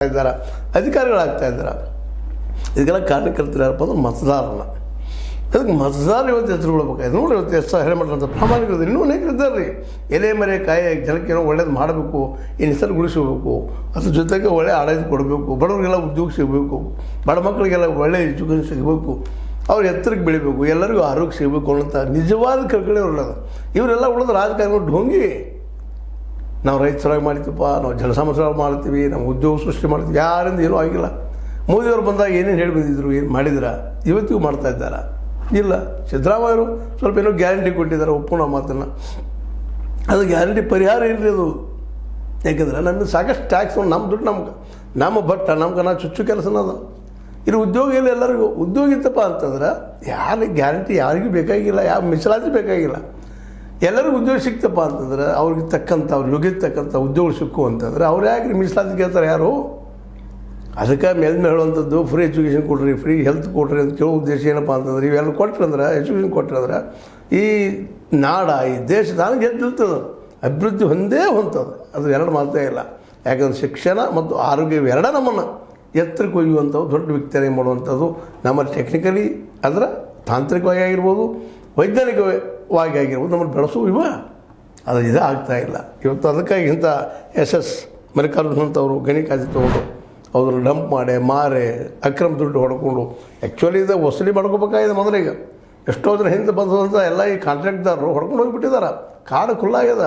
ಇದ್ದಾರೆ, ಅಧಿಕಾರಿಗಳಾಗ್ತಾ ಇದ್ದಾರೆ. ಇದಕ್ಕೆಲ್ಲ ಕಾರ್ಯಕರ್ತರು ಯಾರಪ್ಪ ಅಂದ್ರೆ ಮತದಾರನ. ಅದಕ್ಕೆ ಮತದಾರ ಇವತ್ತು ಹೆಸರು ಬಿಡ್ಬೇಕಾಯ್ತು. ನೋಡಿ ಇವತ್ತು ಎಷ್ಟು ಹೇಳಮಟ್ಟಂಥ ಪ್ರಾಮಾಣಿಕರು ಇನ್ನೂ ಅನೇಕರು ಇದ್ದಾರೆ ರೀ. ಎಲೆ ಮರೆ ಕಾಯಿ ಜನಕ್ಕೆ ಏನೋ ಒಳ್ಳೇದು ಮಾಡಬೇಕು, ಈ ನಿಸರ್ಗಗೊಳಿಸಬೇಕು, ಅದ್ರ ಜೊತೆಗೆ ಒಳ್ಳೆ ಆಡಳಿತ ಕೊಡಬೇಕು, ಬಡವರಿಗೆಲ್ಲ ಉದ್ಯೋಗ ಸಿಗಬೇಕು, ಬಡ ಮಕ್ಕಳಿಗೆಲ್ಲ ಒಳ್ಳೆ ಎಜುಕೇಷನ್ ಸಿಗಬೇಕು, ಅವ್ರು ಎತ್ತರಕ್ಕೆ ಬೆಳಿಬೇಕು, ಎಲ್ಲರಿಗೂ ಆರೋಗ್ಯ ಸಿಗಬೇಕು ಅನ್ನೋಂಥ ನಿಜವಾದ ಕಲ್ಕಳೆ ಉಳ್ಳದು. ಇವರೆಲ್ಲ ಉಳಿದ ರಾಜಕಾರಣಿಗಳು ಢೋಂಗಿ. ನಾವು ರೈತರಾಗಿ ಮಾಡ್ತೀವಪ್ಪ, ನಾವು ಜನಸಮಸ್ಯೆ ಮಾಡ್ತೀವಿ, ನಾವು ಉದ್ಯೋಗ ಸೃಷ್ಟಿ ಮಾಡ್ತೀವಿ, ಯಾರಿಂದ ಏನೂ ಆಗಿಲ್ಲ. ಮೋದಿಯವರು ಬಂದಾಗ ಏನೇನು ಹೇಳಿ ಬಂದಿದ್ರು, ಏನು ಮಾಡಿದ್ರ, ಇವತ್ತಿಗೂ ಮಾಡ್ತಾ ಇದ್ದಾರ? ಇಲ್ಲ. ಸಿದ್ದರಾಮಯ್ಯವರು ಸ್ವಲ್ಪ ಏನೋ ಗ್ಯಾರಂಟಿ ಕೊಟ್ಟಿದ್ದಾರೆ, ಒಪ್ಪೋಣ ಮಾತನ್ನು. ಅದು ಗ್ಯಾರಂಟಿ ಪರಿಹಾರ ಇಲ್ಲರಿ ಅದು. ಯಾಕೆಂದ್ರೆ ನಮಗೆ ಸಾಕಷ್ಟು ಟ್ಯಾಕ್ಸ್ ನಮ್ಮ ದುಡ್ಡು ನಮ್ಮ ಬಟ್ಟ ನಮ್ಗೆ ಚುಚ್ಚು ಕೆಲಸನ ಅದು. ಇಲ್ಲಿ ಉದ್ಯೋಗ ಇಲ್ಲ, ಎಲ್ಲರಿಗೂ ಉದ್ಯೋಗ ಇತ್ತಪ್ಪ ಅಂತಂದ್ರೆ ಯಾರಿಗೆ ಗ್ಯಾರಂಟಿ ಯಾರಿಗೂ ಬೇಕಾಗಿಲ್ಲ, ಯಾವ ಮೀಸಲಾತಿ ಬೇಕಾಗಿಲ್ಲ. ಎಲ್ಲರಿಗೂ ಉದ್ಯೋಗ ಸಿಕ್ತಪ್ಪ ಅಂತಂದ್ರೆ ಅವ್ರಿಗೆ ತಕ್ಕಂಥ ಅವ್ರ ಯೋಗ್ಯತೆ ತಕ್ಕಂಥ ಉದ್ಯೋಗ ಸಿಕ್ಕು ಅಂತಂದರೆ ಅವ್ರು ಯಾಕೆ ಮೀಸಲಾತಿ ಕೇಳ್ತಾರೆ ಯಾರು? ಅದಕ್ಕೆ ಮೇಲ್ಮೆ ಹೇಳುವಂಥದ್ದು ಫ್ರೀ ಎಜುಕೇಷನ್ ಕೊಡ್ರಿ, ಫ್ರೀ ಹೆಲ್ತ್ ಕೊಡ್ರಿ ಅಂತ ಕೇಳೋ ಉದ್ದೇಶ ಏನಪ್ಪ ಅಂತಂದ್ರೆ ಇವೆಲ್ಲ ಕೊಟ್ರಂದ್ರೆ, ಎಜುಕೇಷನ್ ಕೊಟ್ರಂದ್ರೆ ಈ ನಾಡ ಈ ದೇಶ ನನಗೆ ಎದ್ದು ನಿಲ್ತದೆ, ಅಭಿವೃದ್ಧಿ ಹೊಂತದೆ. ಅದು ಎರಡು ಮಾತೇ ಇಲ್ಲ. ಯಾಕಂದ್ರೆ ಶಿಕ್ಷಣ ಮತ್ತು ಆರೋಗ್ಯ ಇವೆರಡ ನಮ್ಮನ್ನು ಎತ್ತರಕ್ಕೆ ಒಯ್ಯುವಂಥವು, ದೊಡ್ಡ ವ್ಯಕ್ತಿಯಾಗಿ ಮಾಡುವಂಥದ್ದು. ನಮ್ಮಲ್ಲಿ ಟೆಕ್ನಿಕಲಿ ಅಂದ್ರೆ ತಾಂತ್ರಿಕವಾಗಿ ಆಗಿರ್ಬೋದು, ವೈಜ್ಞಾನಿಕವಾಗಿ ಆಗಿರ್ಬೋದು, ನಮ್ಮನ್ನು ಬೆಳೆಸೋ ಅದು ಇದೇ ಆಗ್ತಾಯಿಲ್ಲ ಇವತ್ತು. ಅದಕ್ಕಾಗಿ ಇಂಥ ಮಲ್ಲಿಕಾರ್ಜುನ್ ಅಂತವರು ಗಣಿಕಾಜಿ ತೊಗೊಂಡು ಅವ್ರನ್ನ ಡಂಪ್ ಮಾಡಿ ಮಾರೆ ಅಕ್ರಮ ದುಡ್ಡು ಹೊಡ್ಕೊಂಡು ಆ್ಯಕ್ಚುಲಿ ಇದು ವಸೂಲಿ ಮಾಡ್ಕೋಬೇಕಾಗಿದೆ ಮೊದಲಿಗೆ. ಎಷ್ಟೋ ಜನ ಹಿಂದೆ ಬಂದಂಥ ಎಲ್ಲ ಈ ಕಾಂಟ್ರಾಕ್ಟ್ದಾರರು ಹೊಡ್ಕೊಂಡು ಹೋಗಿಬಿಟ್ಟಿದ್ದಾರೆ. ಕಾಡು ಖುಲ್ಲಾಗ್ಯದ.